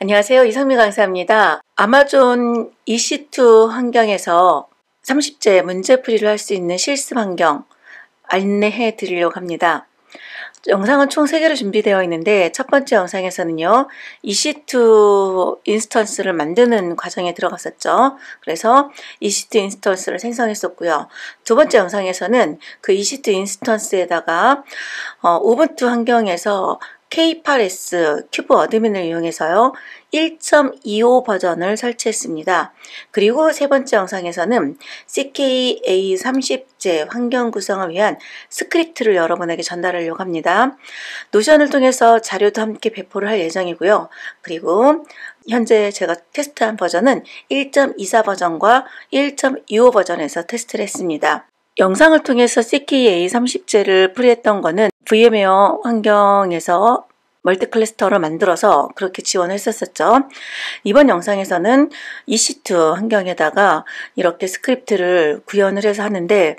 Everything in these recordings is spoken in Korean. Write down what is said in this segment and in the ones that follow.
안녕하세요. 이상미 강사입니다. 아마존 EC2 환경에서 30제 문제풀이를 할 수 있는 실습 환경 안내해 드리려고 합니다. 영상은 총 3개로 준비되어 있는데 첫 번째 영상에서는요, EC2 인스턴스를 만드는 과정에 들어갔었죠. 그래서 EC2 인스턴스를 생성했었고요. 두 번째 영상에서는 그 EC2 인스턴스에다가 우분투 환경에서 K8s 큐브 어드민을 이용해서요 1.25 버전을 설치했습니다. 그리고 세 번째 영상에서는 CKA30제 환경 구성을 위한 스크립트를 여러분에게 전달하려고 합니다. 노션을 통해서 자료도 함께 배포를 할 예정이고요. 그리고 현재 제가 테스트한 버전은 1.24 버전과 1.25 버전에서 테스트를 했습니다. 영상을 통해서 CKA30제를 풀이했던 거는 VM웨어 환경에서 멀티클러스터를 만들어서 그렇게 지원했었죠. 이번 영상에서는 EC2 환경에다가 이렇게 스크립트를 구현을 해서 하는데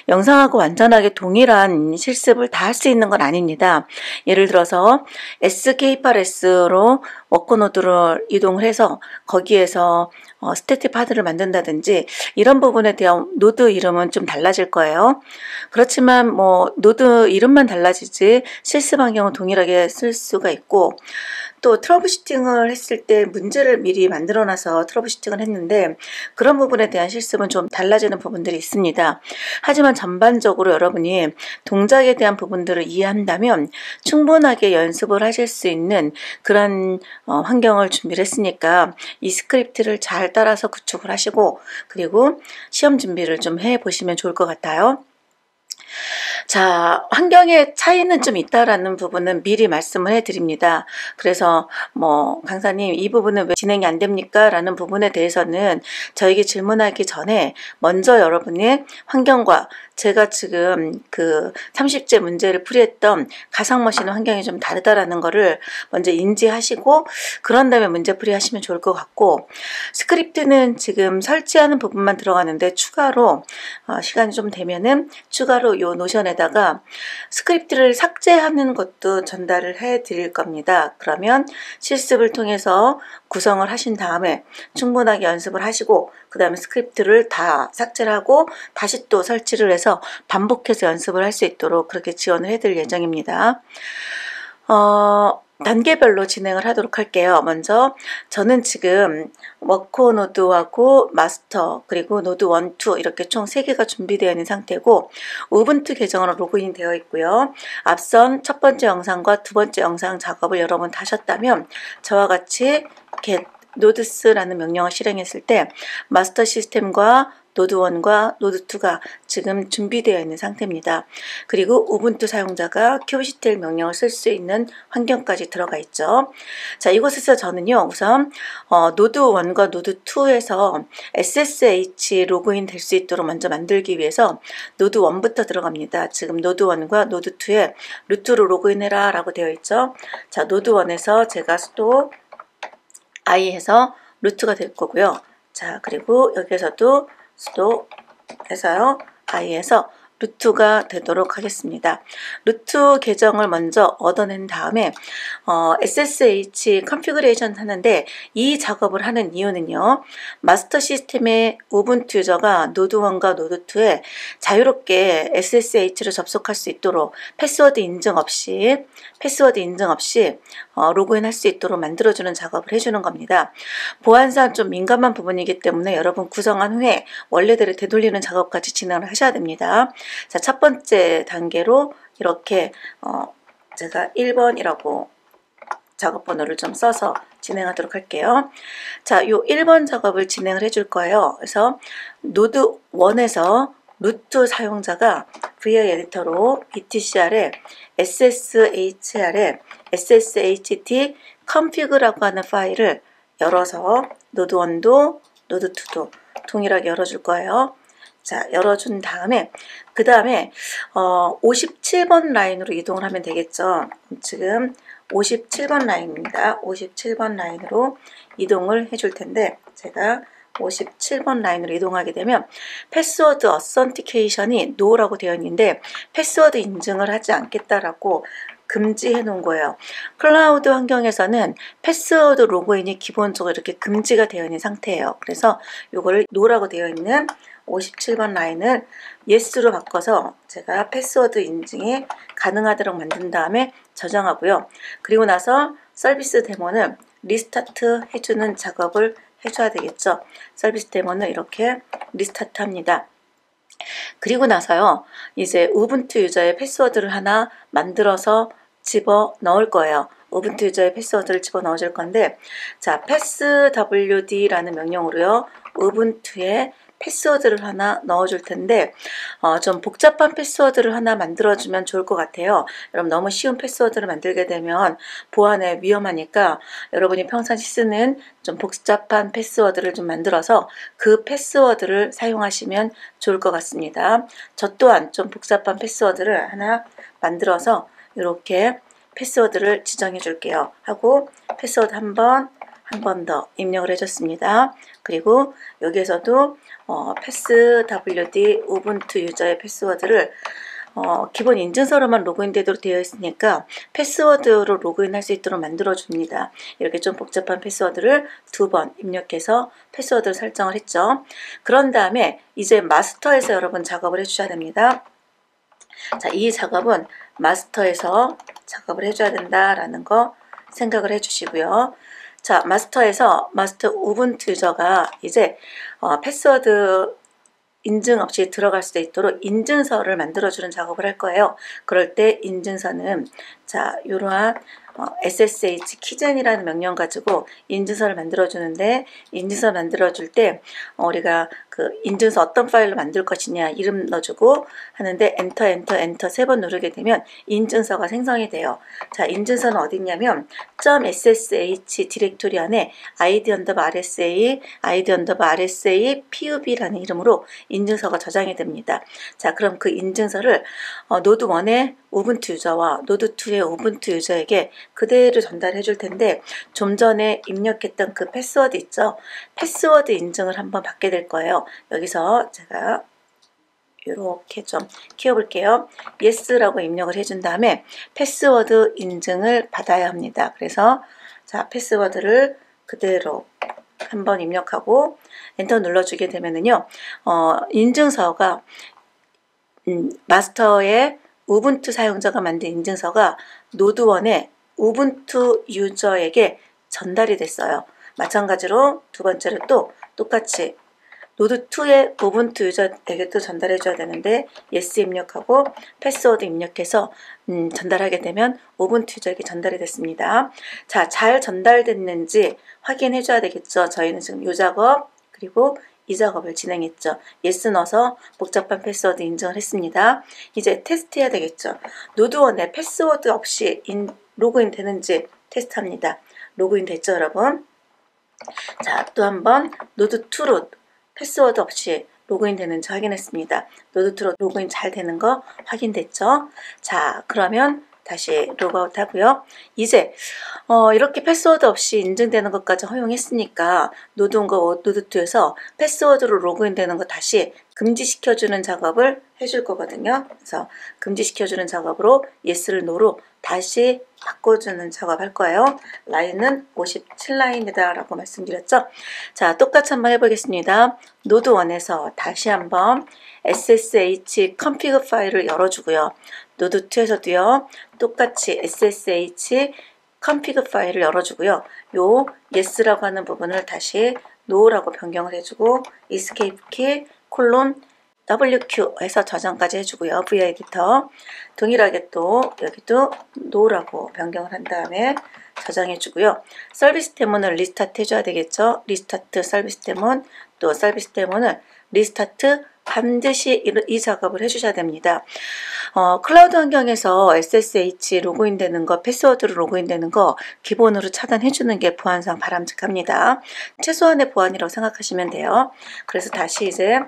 영상하고 완전하게 동일한 실습을 다 할 수 있는 건 아닙니다. 예를 들어서 SK8S로 워커노드를 이동을 해서 거기에서 스태틱 하드를 만든다든지 이런 부분에 대한 노드 이름은 좀 달라질 거예요. 그렇지만 노드 이름만 달라지지 실습 환경은 동일하게 쓸 수가 있고, 또 트러블 슈팅을 했을 때 문제를 미리 만들어놔서 트러블 슈팅을 했는데 그런 부분에 대한 실습은 좀 달라지는 부분들이 있습니다. 하지만 전반적으로 여러분이 동작에 대한 부분들을 이해한다면 충분하게 연습을 하실 수 있는 그런 환경을 준비를 했으니까 이 스크립트를 잘 따라서 구축을 하시고 그리고 시험 준비를 좀 해보시면 좋을 것 같아요. 자, 환경의 차이는 좀 있다라는 부분은 미리 말씀을 해드립니다. 그래서 강사님 이 부분은 왜 진행이 안 됩니까? 라는 부분에 대해서는 저에게 질문하기 전에 먼저 여러분의 환경과 제가 지금 그 30제 문제를 풀이했던 가상머신 환경이 좀 다르다라는 거를 먼저 인지하시고 그런 다음에 문제풀이 하시면 좋을 것 같고, 스크립트는 지금 설치하는 부분만 들어가는데 추가로 시간이 좀 되면은 추가로 요 노션에다가 스크립트를 삭제하는 것도 전달을 해 드릴 겁니다. 그러면 실습을 통해서 구성을 하신 다음에 충분하게 연습을 하시고 그 다음에 스크립트를 다 삭제를 하고 다시 또 설치를 해서 반복해서 연습을 할 수 있도록 그렇게 지원을 해드릴 예정입니다. 단계별로 진행을 하도록 할게요. 먼저 저는 지금 워커 노드하고 마스터 그리고 노드 1, 2 이렇게 총 3개가 준비되어 있는 상태고 우분투 계정으로 로그인 되어 있고요. 앞선 첫 번째 영상과 두 번째 영상 작업을 여러분 다 하셨다면 저와 같이 get nodes라는 명령을 실행했을 때 마스터 시스템과 노드 1과 노드 2가 지금 준비되어 있는 상태입니다. 그리고 우분투 사용자가 kubectl 명령을 쓸 수 있는 환경까지 들어가 있죠. 자, 이곳에서 저는요 우선 노드 1과 노드 2에서 SSH 로그인 될 수 있도록 먼저 만들기 위해서 노드 1부터 들어갑니다. 지금 노드 1과 노드 2에 루트로 로그인해라 라고 되어 있죠. 자, 노드 1에서 제가 sudo I 해서 루트가 될 거고요. 자, 그리고 여기에서도 sudo 해서요 i에서 루트가 되도록 하겠습니다. 루트 계정을 먼저 얻어낸 다음에 SSH 컨피그레이션 하는데 이 작업을 하는 이유는요, 마스터 시스템의 우분투 유저가 노드 1과 노드 2에 자유롭게 SSH로 접속할 수 있도록 패스워드 인증 없이 로그인 할 수 있도록 만들어주는 작업을 해주는 겁니다. 보안상 좀 민감한 부분이기 때문에 여러분 구성한 후에 원래대로 되돌리는 작업까지 진행을 하셔야 됩니다. 자, 첫 번째 단계로 이렇게 제가 1번이라고 작업번호를 좀 써서 진행하도록 할게요. 자, 요 1번 작업을 진행을 해줄 거예요. 그래서 노드 1에서 루트 사용자가 VI 에디터로 BTCR에 SSHR에 SSHD config라고 하는 파일을 열어서 노드 1도 노드 2도 동일하게 열어줄 거예요. 자, 열어준 다음에 그 다음에 57번 라인으로 이동을 하면 되겠죠. 지금 57번 라인입니다. 57번 라인으로 이동을 해줄 텐데 제가 57번 라인으로 이동하게 되면 패스워드 어선티케이션이 NO라고 되어 있는데 패스워드 인증을 하지 않겠다라고 금지해 놓은 거예요. 클라우드 환경에서는 패스워드 로그인이 기본적으로 이렇게 금지가 되어 있는 상태예요. 그래서 이거를 노라고 되어 있는 57번 라인을 yes로 바꿔서 제가 패스워드 인증이 가능하도록 만든 다음에 저장하고요. 그리고 나서 서비스 데모는 리스타트 해주는 작업을 해줘야 되겠죠. 서비스 데모는 이렇게 리스타트 합니다. 그리고 나서요, 이제 우분투 유저의 패스워드를 하나 만들어서 집어 넣을 거예요. 우분투 유저의 패스워드를 집어 넣어줄 건데, 자, passwd라는 명령으로요, 우분투에 패스워드를 하나 넣어줄 텐데, 좀 복잡한 패스워드를 하나 만들어주면 좋을 것 같아요. 여러분, 너무 쉬운 패스워드를 만들게 되면 보안에 위험하니까 여러분이 평상시 쓰는 좀 복잡한 패스워드를 좀 만들어서 그 패스워드를 사용하시면 좋을 것 같습니다. 저 또한 좀 복잡한 패스워드를 하나 만들어서 이렇게 패스워드를 지정해 줄게요. 하고 패스워드 한 번 더 입력을 해줬습니다. 그리고 여기에서도 passwd 우분투 유저의 패스워드를 기본 인증서로만 로그인되도록 되어 있으니까 패스워드로 로그인할 수 있도록 만들어줍니다. 이렇게 좀 복잡한 패스워드를 2번 입력해서 패스워드를 설정을 했죠. 그런 다음에 이제 마스터에서 여러분 작업을 해주셔야 됩니다. 자, 이 작업은 마스터에서 작업을 해줘야 된다라는 거 생각을 해주시고요. 자, 마스터 우분투 유저가 이제 패스워드 인증 없이 들어갈 수 있도록 인증서를 만들어주는 작업을 할 거예요. 그럴 때 인증서는 자, 이러한 SSH 키젠이라는 명령 가지고 인증서를 만들어주는데, 인증서 만들어줄 때 우리가 그 인증서 어떤 파일로 만들 것이냐 이름 넣어주고 하는데 엔터 3번 누르게 되면 인증서가 생성이 돼요. 자, 인증서는 어디 있냐면 .ssh 디렉토리 안에 id_rsa pub라는 이름으로 인증서가 저장이 됩니다. 자, 그럼 그 인증서를 노드 1의 우분투 유저와 노드 2의 우분투 유저에게 그대로 전달해 줄 텐데, 좀 전에 입력했던 그 패스워드 있죠? 패스워드 인증을 한번 받게 될 거예요. 여기서 제가 이렇게 좀 키워볼게요. yes라고 입력을 해준 다음에 패스워드 인증을 받아야 합니다. 그래서 자, 패스워드를 그대로 한번 입력하고 엔터 눌러주게 되면은요, 인증서가 마스터의 우분투 사용자가 만든 인증서가 노드1의 우분투 유저에게 전달이 됐어요. 마찬가지로 두 번째로 또 똑같이 노드2의 우분투 유저에게 또 전달해 줘야 되는데 yes 입력하고 패스워드 입력해서 전달하게 되면 우분투 유저에게 전달이 됐습니다. 자, 잘 전달됐는지 확인해 줘야 되겠죠. 저희는 지금 이 작업 그리고 이 작업을 진행했죠. yes 넣어서 복잡한 패스워드 인증을 했습니다. 이제 테스트 해야 되겠죠. 노드1에 패스워드 없이 로그인 되는지 테스트합니다. 로그인 됐죠, 여러분? 자, 또 한번 노드2로 패스워드 없이 로그인 되는지 확인했습니다. 노드2로 로그인 잘 되는 거 확인됐죠? 자, 그러면 다시 로그아웃 하고요. 이제 이렇게 패스워드 없이 인증되는 것까지 허용했으니까 노드1과 노드2에서 패스워드로 로그인 되는 거 다시 금지시켜주는 작업을 해줄 거거든요. 그래서 금지시켜주는 작업으로 yes를 no로 다시 바꿔주는 작업할 거예요. 라인은 57라인이다 라고 말씀드렸죠. 자, 똑같이 한번 해보겠습니다. 노드1에서 다시 한번 SSH config 파일을 열어주고요. 노드2에서도요. 똑같이 SSH config 파일을 열어주고요. 요 yes라고 하는 부분을 다시 no라고 변경을 해주고 escape 키 WQ 해서 저장까지 해주고요. VEditor 동일하게 또 여기도 no라고 변경을 한 다음에 저장해 주고요. 서비스 데모는 리스타트 해줘야 되겠죠. 리스타트 서비스 데모, 또 서비스 데모는 리스타트 반드시 이 작업을 해주셔야 됩니다. 클라우드 환경에서 SSH 로그인 되는 거, 패스워드로 로그인 되는 거 기본으로 차단해 주는 게 보안상 바람직합니다. 최소한의 보안이라고 생각하시면 돼요. 그래서 다시 이제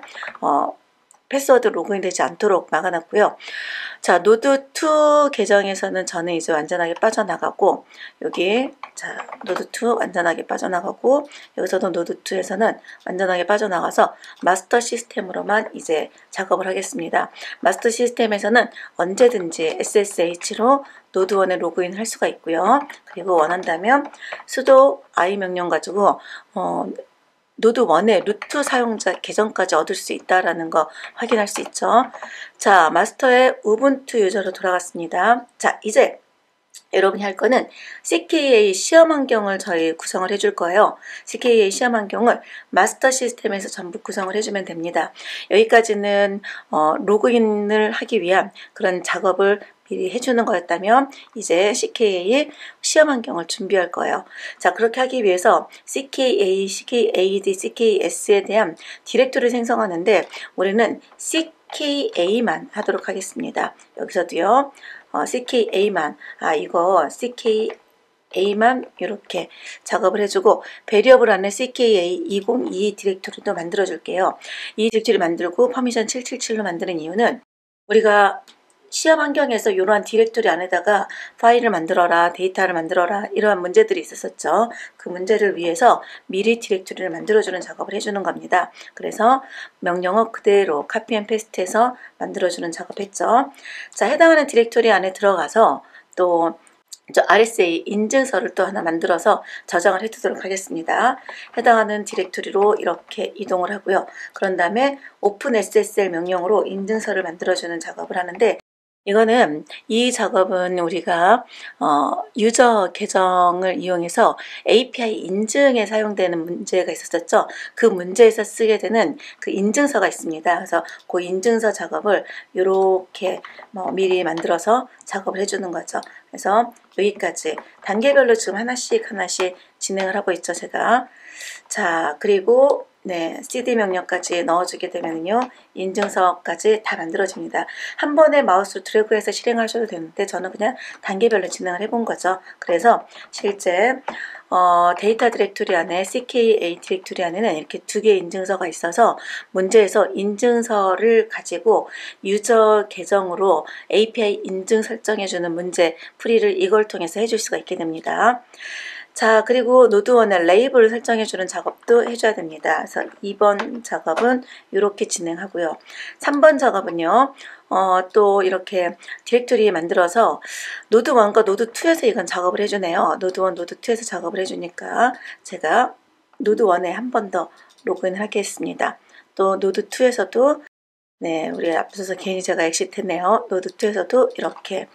패스워드 로그인 되지 않도록 막아놨고요. 자, 노드2 계정에서는 저는 이제 완전하게 빠져나가고, 여기, 자, 노드2 완전하게 빠져나가고, 여기서도 노드2에서는 완전하게 빠져나가서 마스터 시스템으로만 이제 작업을 하겠습니다. 마스터 시스템에서는 언제든지 SSH로 노드1에 로그인 할 수가 있고요. 그리고 원한다면 sudo i 명령 가지고, 노드1의 루트 사용자 계정까지 얻을 수 있다라는 거 확인할 수 있죠. 자, 마스터의 우분투 유저로 돌아갔습니다. 자, 이제 여러분이 할 거는 CKA 시험 환경을 저희 구성을 해줄 거예요. CKA 시험 환경을 마스터 시스템에서 전부 구성을 해주면 됩니다. 여기까지는 로그인을 하기 위한 그런 작업을 미리 해주는 거였다면 이제 CKA 시험 환경을 준비할 거예요. 자, 그렇게 하기 위해서 CKA, CKAD, CKS에 대한 디렉토리를 생성하는데 우리는 CKA만 하도록 하겠습니다. 여기서도요. CKA만, 이거 CKA만 이렇게 작업을 해주고 베리어블 안에 CKA202 디렉토리도 만들어 줄게요. 이 디렉토리 만들고 퍼미션 777로 만드는 이유는 우리가 시험 환경에서 이러한 디렉토리 안에다가 파일을 만들어라, 데이터를 만들어라 이러한 문제들이 있었었죠. 그 문제를 위해서 미리 디렉토리를 만들어주는 작업을 해주는 겁니다. 그래서 명령어 그대로 카피 앤 페스트해서 만들어주는 작업했죠. 자, 해당하는 디렉토리 안에 들어가서 또 RSA 인증서를 또 하나 만들어서 저장을 해두도록 하겠습니다. 해당하는 디렉토리로 이렇게 이동을 하고요. 그런 다음에 OpenSSL 명령으로 인증서를 만들어주는 작업을 하는데 이거는 이 작업은 우리가 유저 계정을 이용해서 API 인증에 사용되는 문제가 있었었죠. 그 문제에서 쓰게 되는 그 인증서가 있습니다. 그래서 그 인증서 작업을 이렇게 미리 만들어서 작업을 해주는 거죠. 그래서 여기까지 단계별로 지금 하나씩 진행을 하고 있죠, 제가. 자, 그리고 CD 명령까지 넣어주게 되면요 인증서까지 다 만들어집니다. 한 번에 마우스로 드래그해서 실행하셔도 되는데 저는 그냥 단계별로 진행을 해본 거죠. 그래서 실제 데이터 디렉토리 안에 CKA 디렉토리 안에는 이렇게 두 개의 인증서가 있어서 문제에서 인증서를 가지고 유저 계정으로 API 인증 설정해주는 문제 풀이를 이걸 통해서 해줄 수가 있게 됩니다. 자, 그리고 노드1의 레이블을 설정해주는 작업도 해줘야 됩니다. 그래서 2번 작업은 이렇게 진행하고요. 3번 작업은요, 또 이렇게 디렉토리 만들어서 노드1과 노드2에서 이건 작업을 해주네요. 노드1, 노드2에서 작업을 해주니까 제가 노드1에 한 번 더 로그인을 하겠습니다. 또 노드2에서도 우리 앞서서 괜히 제가 엑시트했네요. 노드2에서도 이렇게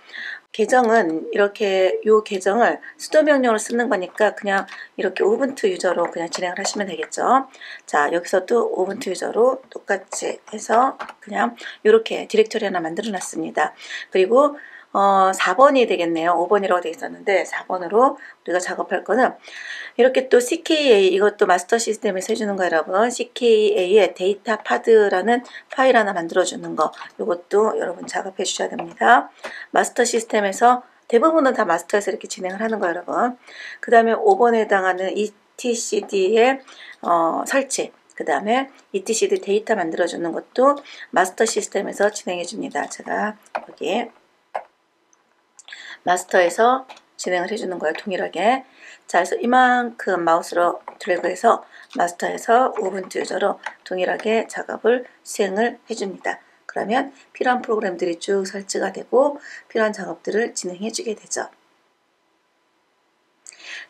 계정은 이렇게 요 계정을 수도 명령으로 쓰는 거니까 그냥 이렇게 우분투 유저로 그냥 진행을 하시면 되겠죠. 자, 여기서도 우분투 유저로 똑같이 해서 그냥 이렇게 디렉토리 하나 만들어 놨습니다. 그리고 4번이 되겠네요. 5번이라고 되어 있었는데 4번으로 우리가 작업할 거는 이렇게 또 CKA 이것도 마스터 시스템에서 해주는 거 여러분 CKA의 데이터 파드라는 파일 하나 만들어주는 거 이것도 여러분 작업해 주셔야 됩니다. 마스터 시스템에서 대부분은 다 마스터에서 이렇게 진행을 하는 거 여러분. 그 다음에 5번에 해당하는 etcd의 설치 그 다음에 etcd 데이터 만들어주는 것도 마스터 시스템에서 진행해 줍니다. 제가 여기 마스터에서 진행을 해주는 거예요. 동일하게. 자, 그래서 이만큼 마우스로 드래그해서 마스터에서 우분투 유저로 동일하게 작업을 수행을 해줍니다. 그러면 필요한 프로그램들이 쭉 설치가 되고 필요한 작업들을 진행해 주게 되죠.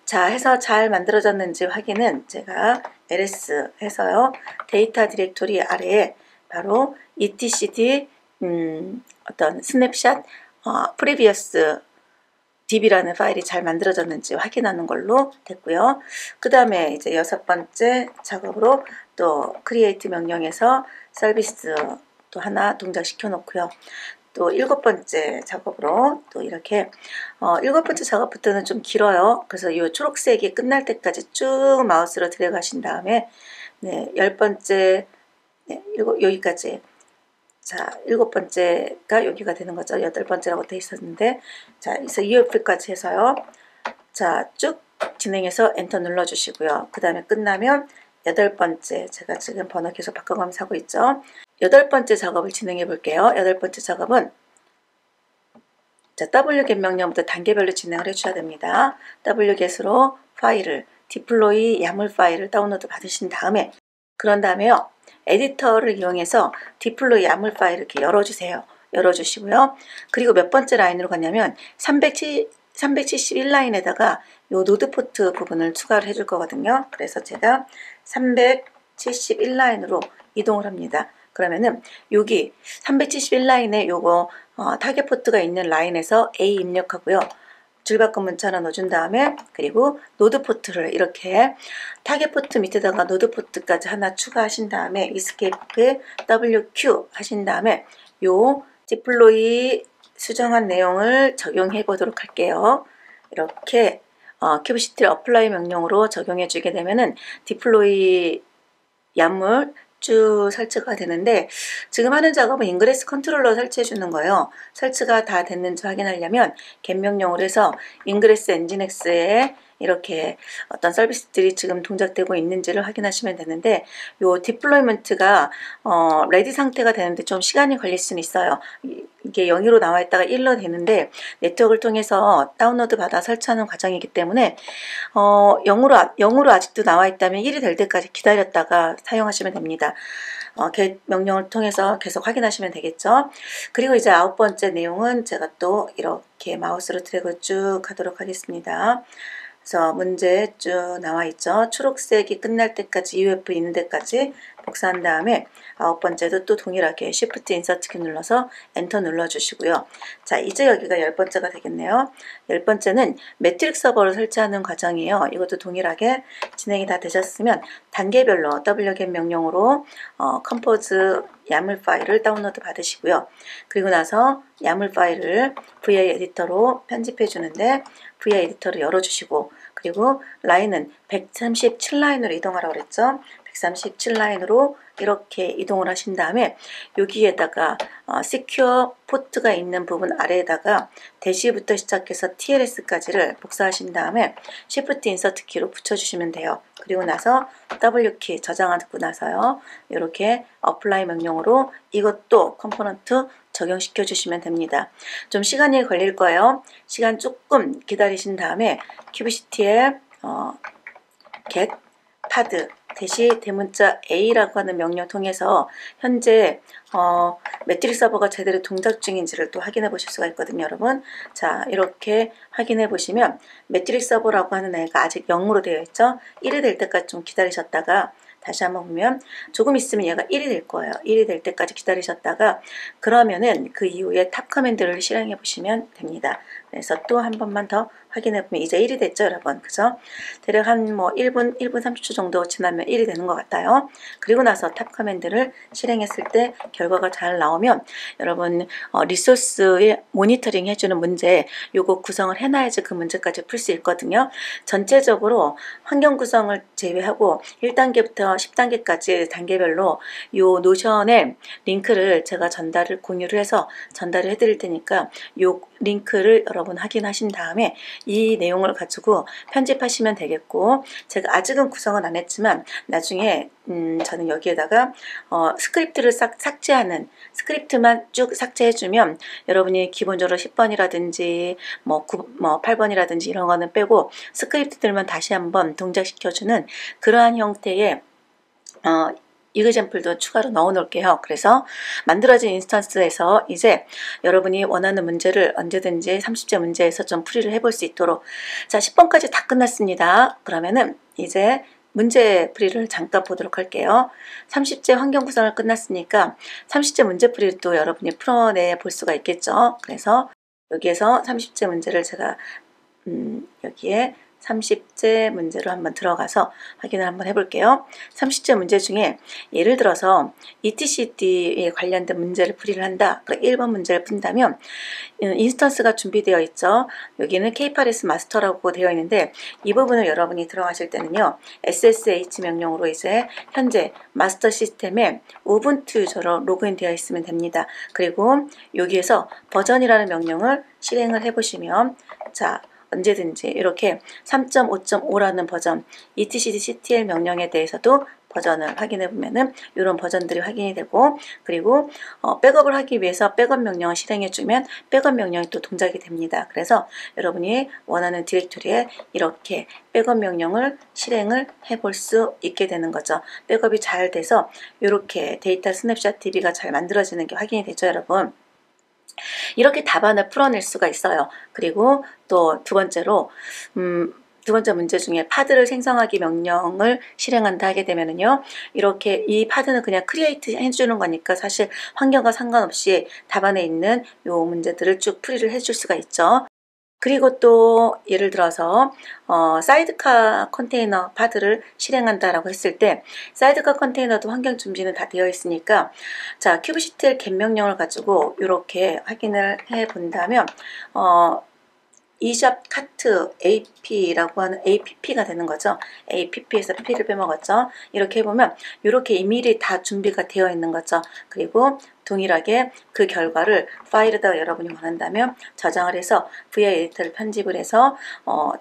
자, 해서 잘 만들어졌는지 확인은 제가 ls 해서요. 데이터 디렉토리 아래에 바로 etcd 어떤 스냅샷 previous db라는 파일이 잘 만들어졌는지 확인하는 걸로 됐고요. 그 다음에 이제 6번째 작업으로 또 create 명령에서 서비스 또 하나 동작시켜 놓고요. 또 7번째 작업으로 또 이렇게 7번째 작업부터는 좀 길어요. 그래서 이 초록색이 끝날 때까지 쭉 마우스로 드래그 하신 다음에 10번째 여기까지 자, 7번째가 여기가 되는 거죠. 8번째라고 돼 있었는데 자, 그래서 EF까지 해서요. 자, 쭉 진행해서 엔터 눌러 주시고요. 그 다음에 끝나면 8번째, 제가 지금 번호 계속 바꿔가면서 하고 있죠. 8번째 작업을 진행해 볼게요. 8번째 작업은 자, wget 명령부터 단계별로 진행을 해주셔야 됩니다. wget으로 파일을 디플로이 야물 파일을 다운로드 받으신 다음에 그런 다음에요. 에디터를 이용해서 디플로이 야물 파일을 이렇게 열어주세요. 열어주시고요. 그리고 몇 번째 라인으로 갔냐면 371라인에다가 요 노드 포트 부분을 추가를 해줄 거거든요. 그래서 제가 371라인으로 이동을 합니다. 그러면은 여기 371라인에 요거 타겟 포트가 있는 라인에서 A 입력하고요. 줄바꿈 문자 하나 넣어준 다음에 그리고 노드 포트를 이렇게 타겟 포트 밑에다가 노드 포트까지 하나 추가하신 다음에 이스케이프에 WQ 하신 다음에 요 디플로이 수정한 내용을 적용해 보도록 할게요. 이렇게 큐브시티 어플라이 명령으로 적용해 주게 되면은 디플로이 약물 쭉 설치가 되는데 지금 하는 작업은 인그레스 컨트롤러 설치해 주는 거예요. 설치가 다 됐는지 확인하려면 get 명령으로 해서 인그레스 엔진X에 이렇게 어떤 서비스들이 지금 동작되고 있는지를 확인하시면 되는데 요 디플로이먼트가 레디 상태가 되는데 좀 시간이 걸릴 수는 있어요. 이게 0으로 나와 있다가 1로 되는데 네트워크를 통해서 다운로드 받아 설치하는 과정이기 때문에 0으로 아직도 나와 있다면 1이 될 때까지 기다렸다가 사용하시면 됩니다. get 명령을 통해서 계속 확인하시면 되겠죠. 그리고 이제 9번째 내용은 제가 또 이렇게 마우스로 드래그 쭉 하도록 하겠습니다. 그래서 문제 쭉 나와 있죠. 초록색이 끝날 때까지 UF 있는 데까지 복사한 다음에 9번째도 또 동일하게 Shift 인서트 키 눌러서 엔터 눌러주시고요. 자, 이제 여기가 10번째가 되겠네요. 10번째는 매트릭 서버를 설치하는 과정이에요. 이것도 동일하게 진행이 다 되셨으면 단계별로 wget 명령으로 컴포즈 야물 파일을 다운로드 받으시고요. 그리고 나서 야물 파일을 VI 에디터로 편집해 주는데 VI 에디터를 열어주시고 그리고 라인은 137라인으로 이동하라고 그랬죠. 137라인으로 이렇게 이동을 하신 다음에 여기에다가 시큐어 포트가 있는 부분 아래에다가 대시부터 시작해서 TLS까지를 복사하신 다음에 Shift 인서트 키로 붙여주시면 돼요. 그리고 나서 W키 저장하고 나서요. 이렇게 어플라이 명령으로 이것도 컴포넌트 적용시켜 주시면 됩니다. 좀 시간이 걸릴 거예요. 시간 조금 기다리신 다음에 큐브시티에 get pad 대시 대문자 A라고 하는 명령 통해서 현재 매트릭 서버가 제대로 동작 중인지를 또 확인해 보실 수가 있거든요, 여러분. 자, 이렇게 확인해 보시면 매트릭 서버라고 하는 애가 아직 0으로 되어 있죠. 1이 될 때까지 좀 기다리셨다가 다시 한번 보면 조금 있으면 얘가 1이 될 거예요. 1이 될 때까지 기다리셨다가 그러면은 그 이후에 탑 커맨드를 실행해 보시면 됩니다. 그래서 또 한 번만 더 확인해 보면 이제 1이 됐죠, 여러분. 그죠? 대략 한 뭐 1분 30초 정도 지나면 1이 되는 것 같아요. 그리고 나서 탑 커맨드를 실행했을 때 결과가 잘 나오면 여러분 리소스에 모니터링 해주는 문제 요거 구성을 해놔야지 그 문제까지 풀 수 있거든요. 전체적으로 환경 구성을 제외하고 1단계부터 10단계까지 단계별로 요 노션의 링크를 제가 공유를 해서 전달을 해드릴 테니까 요 링크를 여러분 확인하신 다음에 이 내용을 가지고 편집하시면 되겠고 제가 아직은 구성은 안 했지만 나중에 저는 여기에다가 스크립트를 삭제하는 스크립트만 쭉 삭제해주면 여러분이 기본적으로 10번이라든지 뭐 8번이라든지 이런 거는 빼고 스크립트들만 다시 한번 동작시켜주는 그러한 형태의 이그젬플도 추가로 넣어 놓을게요. 그래서 만들어진 인스턴스에서 이제 여러분이 원하는 문제를 언제든지 30제 문제에서 좀 풀이를 해볼 수 있도록 자 10번까지 다 끝났습니다. 그러면은 이제 문제 풀이를 잠깐 보도록 할게요. 30제 환경 구성을 끝났으니까 30제 문제 풀이를 또 여러분이 풀어내 볼 수가 있겠죠. 그래서 여기에서 30제 문제를 제가 여기에 30제 문제로 한번 들어가서 확인을 한번 해볼게요. 30제 문제 중에 예를 들어서 etcd에 관련된 문제를 풀이를 한다. 1번 문제를 푼다면 인스턴스가 준비되어 있죠. 여기는 k8s 마스터라고 되어 있는데 이 부분을 여러분이 들어가실 때는요. ssh 명령으로 이제 현재 마스터 시스템에 우분투 유저로 로그인 되어 있으면 됩니다. 그리고 여기에서 버전이라는 명령을 실행을 해보시면 자 언제든지 이렇게 3.5.5라는 버전 etcd ctl 명령에 대해서도 버전을 확인해 보면은 이런 버전들이 확인이 되고, 그리고 백업을 하기 위해서 백업 명령을 실행해 주면 백업 명령이 또 동작이 됩니다. 그래서 여러분이 원하는 디렉토리에 이렇게 백업 명령을 실행을 해볼 수 있게 되는 거죠. 백업이 잘 돼서 이렇게 데이터 스냅샷 DB가 잘 만들어지는 게 확인이 되죠, 여러분. 이렇게 답안을 풀어낼 수가 있어요. 그리고 또 두 번째로 두 번째 문제 중에 파드를 생성하기 명령을 실행한다 하게 되면은요, 이렇게 이 파드는 그냥 크리에이트 해주는 거니까 사실 환경과 상관없이 답안에 있는 요 문제들을 쭉 풀이를 해줄 수가 있죠. 그리고 또 예를 들어서 사이드카 컨테이너 파드를 실행한다라고 했을 때, 사이드카 컨테이너도 환경 준비는 다 되어 있으니까, 자, 큐브시틀 get 명령을 가지고 이렇게 확인을 해 본다면 e샵 카트 app라고 하는 app가 되는 거죠. app에서 p를 빼먹었죠. 이렇게 해보면 이렇게 이미리 다 준비가 되어 있는 거죠. 그리고 동일하게 그 결과를 파일에다가 여러분이 원한다면 저장을 해서 VI 에디터를 편집을 해서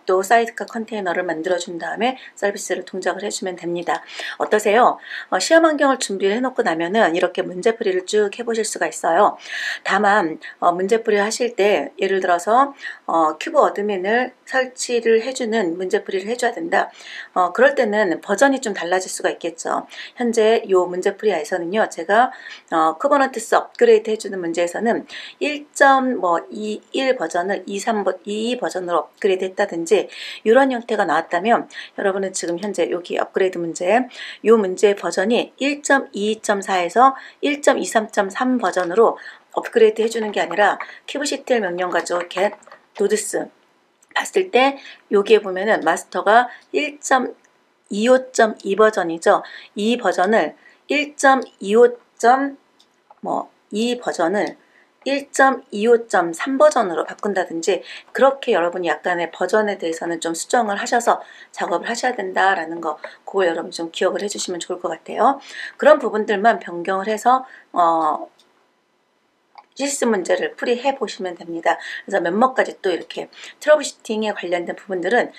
또 사이드카 컨테이너를 만들어 준 다음에 서비스를 동작을 해주면 됩니다. 어떠세요? 시험 환경을 준비를 해놓고 나면은 이렇게 문제풀이를 쭉 해보실 수가 있어요. 다만 문제풀이 하실 때 예를 들어서 큐브 어드민을 설치를 해주는 문제풀이를 해줘야 된다. 그럴 때는 버전이 좀 달라질 수가 있겠죠. 현재 이 문제풀이에서는요, 제가 쿠버네티스 업그레이드 해주는 문제에서는 1.21 버전을 22 버전으로 업그레이드 했다든지 이런 형태가 나왔다면, 여러분은 지금 현재 여기 업그레이드 문제, 이 문제의 버전이 1.22.4에서 1.23.3 버전으로 업그레이드 해주는 게 아니라 큐브시틀 명령 가지고 get nodes 봤을 때 여기에 보면은 마스터가 1.25.2 버전이죠. 이 버전을 1.25.2 버전을 1.25.3 버전으로 바꾼다든지, 그렇게 여러분이 약간의 버전에 대해서는 좀 수정을 하셔서 작업을 하셔야 된다라는 거, 그거 여러분 좀 기억을 해주시면 좋을 것 같아요. 그런 부분들만 변경을 해서 실습 문제를 풀이해 보시면 됩니다. 그래서 몇몇가지 또 이렇게 트러블슈팅에 관련된 부분들은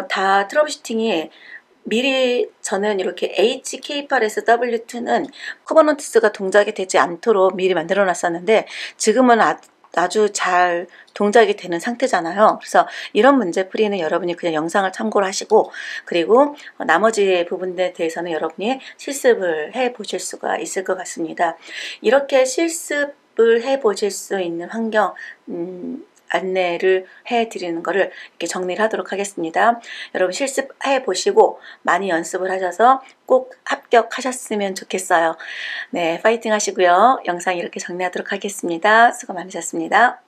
다 트러블슈팅이 미리 저는 이렇게 HK8SW2는 쿠버네티스가 동작이 되지 않도록 미리 만들어 놨었는데, 지금은 아주 잘 동작이 되는 상태잖아요. 그래서 이런 문제 풀이는 여러분이 그냥 영상을 참고를 하시고, 그리고 나머지 부분에 대해서는 여러분이 실습을 해 보실 수가 있을 것 같습니다. 이렇게 실습을 해 보실 수 있는 환경 안내를 해 드리는 거를 이렇게 정리를 하도록 하겠습니다. 여러분 실습해 보시고 많이 연습을 하셔서 꼭 합격하셨으면 좋겠어요. 네, 파이팅 하시고요. 영상 이렇게 정리하도록 하겠습니다. 수고 많으셨습니다.